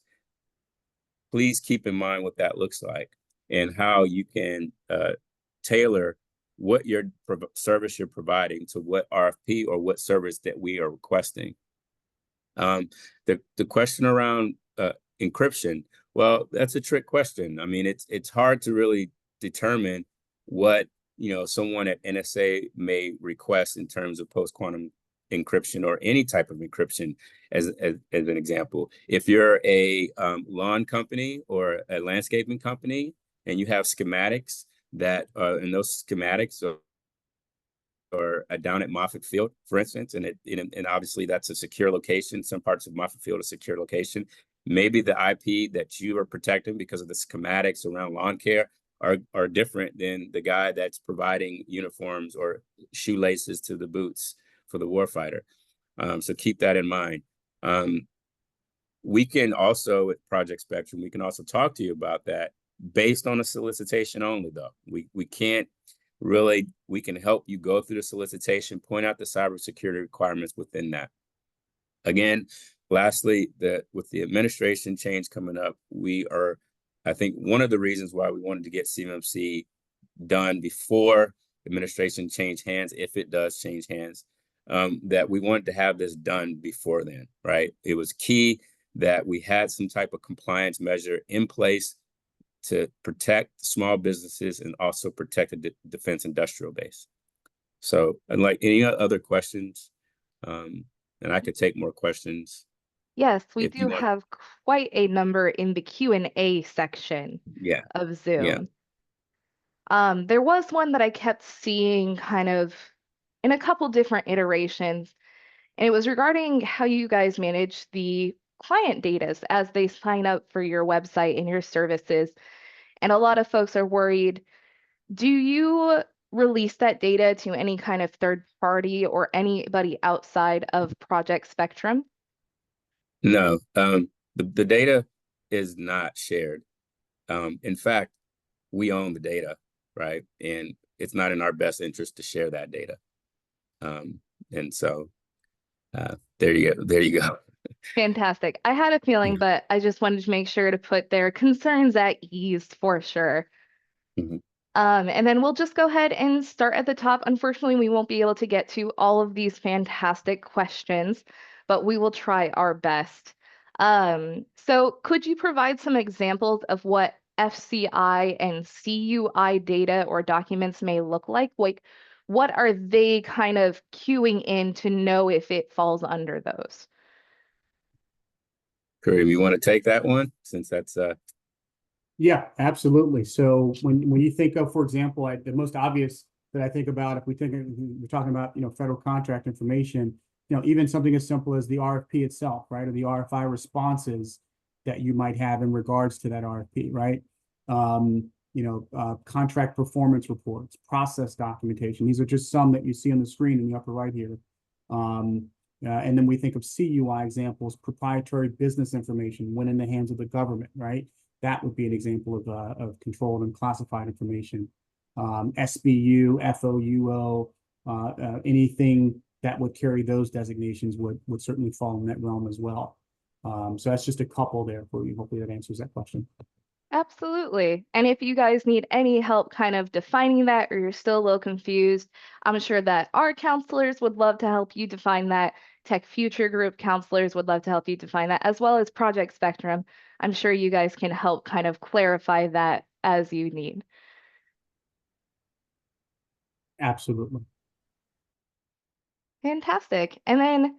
please keep in mind what that looks like and how you can tailor what your service you're providing to what RFP or what service that we are requesting. The question around encryption, well, that's a trick question. I mean, it's hard to really determine what someone at NSA may request in terms of post-quantum encryption or any type of encryption. As an example, if you're a lawn company or a landscaping company and you have schematics that and those schematics or down at Moffett Field, for instance, and obviously that's a secure location. Some parts of Moffett Field are secure location. Maybe the IP that you are protecting because of the schematics around lawn care are different than the guy that's providing uniforms or shoelaces to the boots for the warfighter. So keep that in mind. We can also, with Project Spectrum, we can also talk to you about that based on a solicitation only, though. We can't really, we can help you go through the solicitation, point out the cybersecurity requirements within that. Again, lastly, with the administration change coming up, I think one of the reasons why we wanted to get CMMC done before administration change hands, if it does change hands, that we wanted to have this done before then, right? It was key that we had some type of compliance measure in place to protect small businesses and also protect the defense industrial base. So, and like any other questions, and I could take more questions. Yes, we do have quite a number in the Q&A section of Zoom. There was one that I kept seeing kind of in a couple different iterations, and it was regarding how you guys manage the client data as they sign up for your website and your services. And a lot of folks are worried, do you release that data to any kind of third party or anybody outside of Project Spectrum? No, the data is not shared. In fact, we own the data, right? And it's not in our best interest to share that data. And so there you go. Fantastic. I had a feeling, but I just wanted to make sure to put their concerns at ease for sure. And then we'll just go ahead and start at the top. Unfortunately, we won't be able to get to all of these fantastic questions, but we will try our best. So could you provide some examples of what FCI and CUI data or documents may look like? Like, what are they kind of queuing in to know if it falls under those? Kareem, you want to take that one since that's Yeah, absolutely. So when you think of, for example, the most obvious that I think about, if we're talking about federal contract information, even something as simple as the RFP itself, right, or the RFI responses that you might have in regards to that RFP, right? Contract performance reports, process documentation. These are just some that you see on the screen in the upper right here. And then we think of CUI examples, proprietary business information when in the hands of the government, right? That would be an example of controlled and classified information. SBU, FOUO, anything that would carry those designations would certainly fall in that realm as well. So that's just a couple there for you. Hopefully that answers that question. Absolutely. And if you guys need any help kind of defining that, or you're still a little confused, I'm sure that our counselors would love to help you define that. Tech Future Group counselors would love to help you define that, as well as Project Spectrum. I'm sure you guys can help kind of clarify that as you need. Absolutely. Fantastic. And then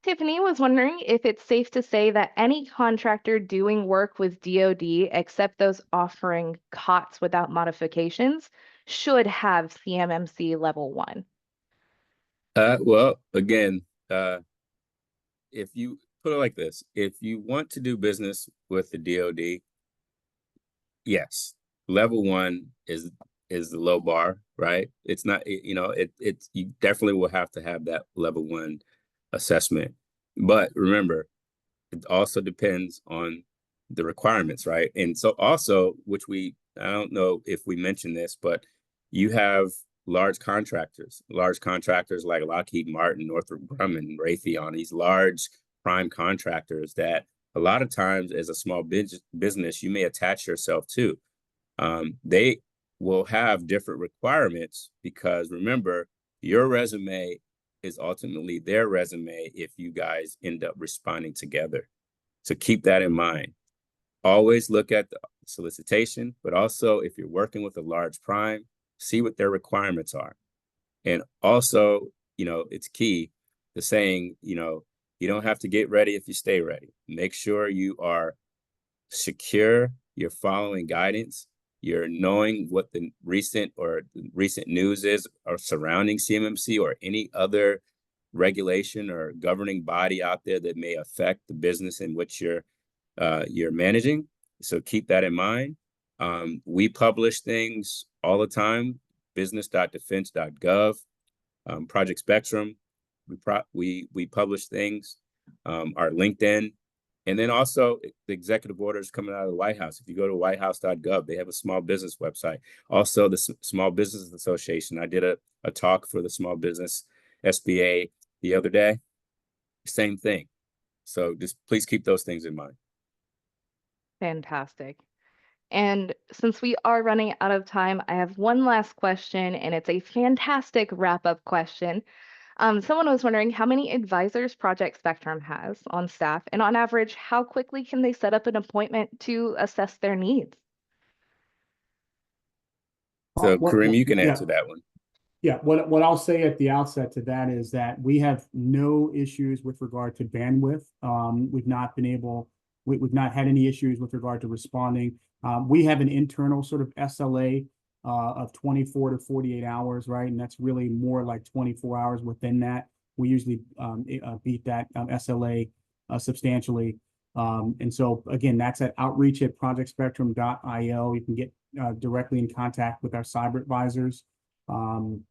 Tiffany was wondering if it's safe to say that any contractor doing work with DoD, except those offering COTS without modifications, should have CMMC level 1. Well, again, if you put it like this, if you want to do business with the DoD, yes, level 1 is is the low bar, right? It's not, you know, it's you definitely will have to have that level 1 assessment. But remember, it also depends on the requirements, right? And so also, which I don't know if we mentioned this, but you have large contractors like Lockheed Martin, Northrop Grumman, Raytheon, these large prime contractors that a lot of times as a small business, you may attach yourself to. They will have different requirements because remember, your resume is ultimately their resume if you guys end up responding together. So keep that in mind. Always look at the solicitation, but also if you're working with a large prime, see what their requirements are. And also, you know, it's key to saying, you know, you don't have to get ready if you stay ready. Make sure you are secure, you're following guidance, you're knowing what the recent news is or surrounding CMMC or any other regulation or governing body out there that may affect the business in which you're managing. So keep that in mind. We publish things all the time, business.defense.gov, Project Spectrum. We publish things, our LinkedIn, and then also the executive orders coming out of the White House. If you go to whitehouse.gov, they have a small business website. Also, the Small Business Association. I did a talk for the Small Business SBA the other day. Same thing. So just please keep those things in mind. Fantastic. And since we are running out of time, I have one last question, and it's a fantastic wrap-up question. Someone was wondering how many advisors Project Spectrum has on staff, and on average, how quickly can they set up an appointment to assess their needs? So Kareem, you can answer that one. Yeah, what I'll say at the outset to that is that we have no issues with regard to bandwidth. We've not had any issues with regard to responding. We have an internal sort of SLA of 24 to 48 hours, right? And that's really more like 24 hours within that. We usually beat that SLA substantially. And so again, that's at outreach@projectspectrum.io. You can get directly in contact with our cyber advisors. And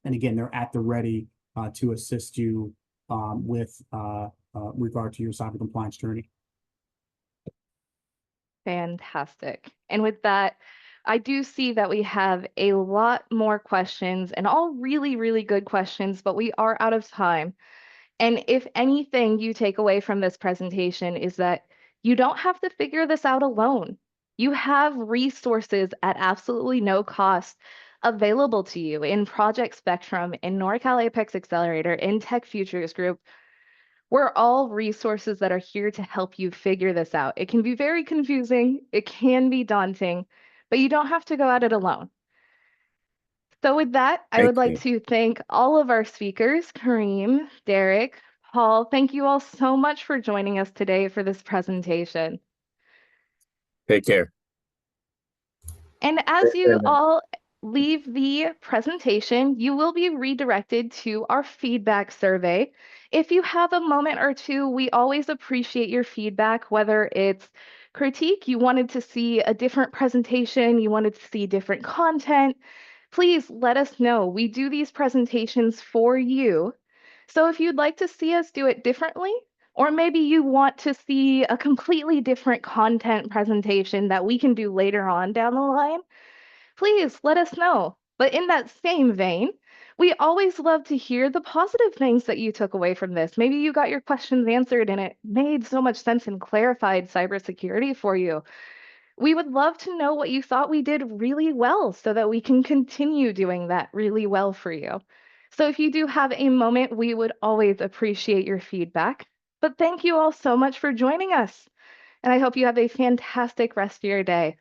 again, they're at the ready to assist you with regard to your cyber compliance journey. Fantastic. And with that, I do see that we have a lot more questions and all really, really good questions, but we are out of time. And if anything you take away from this presentation is that you don't have to figure this out alone. You have resources at absolutely no cost available to you in Project Spectrum, in Norcal APEX Accelerator, in Tech Futures Group. We're all resources that are here to help you figure this out. It can be very confusing, it can be daunting, but you don't have to go at it alone. So with that, I would like to thank all of our speakers, Kareem, Derek, Paul. Thank you all so much for joining us today for this presentation. Take care. And as you all leave the presentation, you will be redirected to our feedback survey. If you have a moment or two, we always appreciate your feedback, whether it's critique, you wanted to see a different presentation, you wanted to see different content, please let us know. We do these presentations for you. So if you'd like to see us do it differently, or maybe you want to see a completely different content presentation that we can do later on down the line, please let us know. But in that same vein, we always love to hear the positive things that you took away from this. Maybe you got your questions answered and it made so much sense and clarified cybersecurity for you. We would love to know what you thought we did really well so that we can continue doing that really well for you. So if you do have a moment, we would always appreciate your feedback. But thank you all so much for joining us. And I hope you have a fantastic rest of your day.